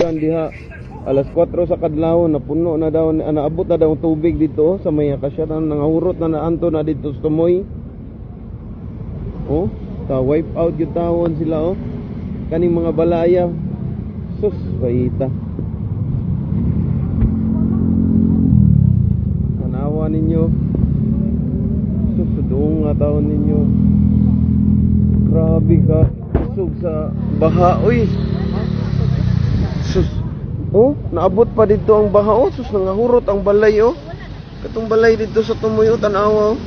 kuan diha. Alas 4 sa kadlawon napuno na daw, naabot na daw ang tubig dito sa may akasya, nangahurot na naanto na dito sa tumoy. Oh, ta wipe out yung tawon sila oh. Kaning mga balaya. Sus, kaita. Tanawa ninyo. Sus, doon nga tawon ninyo. Grabe ka. Sug sa baha, uy. Sus. Oh, naabot pa dito ang baha oh. Sus, nangahurot ang balay oh. Katong balay dito sa tumoy oh, tanawa oh.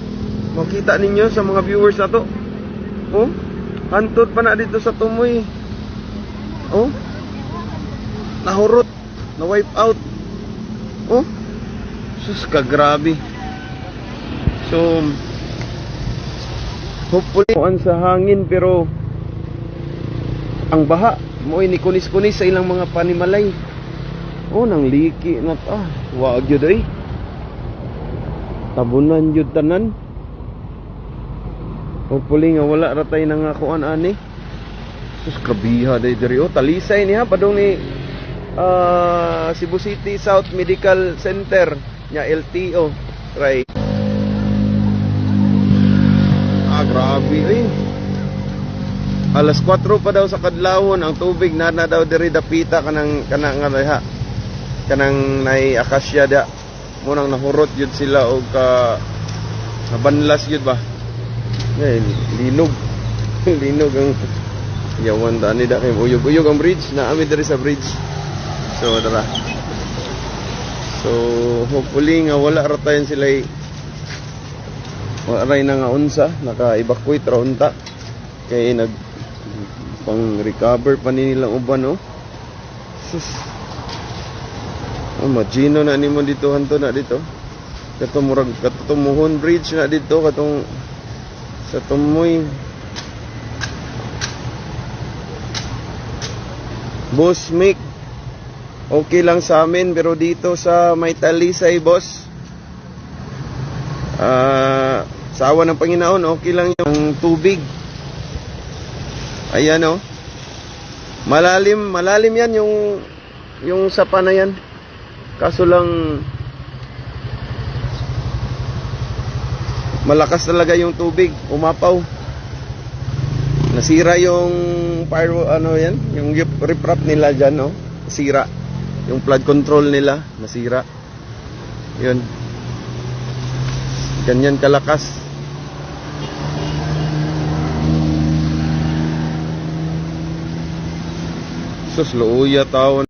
Makita ninyo sa mga viewers na to. Oh, hantod pa na dito sa tumoy. Oh, nahurot, na wipe out. Oh, sus ka grabe. So hopefully kuan sa hangin, pero ang baha mo ni kunis-kunis sa ilang mga panimalay. Oh, nang liki na ta. Wa gyud ay. Tabunan jud tanan. Hopefully nga wala ra tay nangakuan ani. Sus kabiha day diri oh, talisay niya padong ni Cebu City South Medical Center nya LTO right. Grabe eh. Alas 4 pa daw sa kadlawon ang tubig na daw diri dapita kanang nga ha. Kanang nay akasya da. Munang nahurot yun sila og nabanlas yun ba. Eh, linog. Linog ang yawan da ni da kay uyog-uyog ang bridge na ami diri sa bridge. So dara. So hopefully nga wala ra tayon sila wala ray na nga unsa naka-evacuate ra unta kay nag pang recover pa ni nilang uban oh. Sus. Oh, magino na nimo dito hanto na dito. Katong murag katumuhon bridge na dito katong sa tumoy. Boss Mick, okay lang sa amin, pero dito sa may talisay boss, sa awa ng Panginoon okay lang yung tubig. Ayan oh, malalim yan yung sapa na yan, kaso lang malakas talaga yung tubig, umapaw. Nasira yung fire, ano yan, yung riprap nila dyan, no? Nasira. Yung flood control nila, nasira. Yun. Ganyan kalakas. Sus, luuya tao.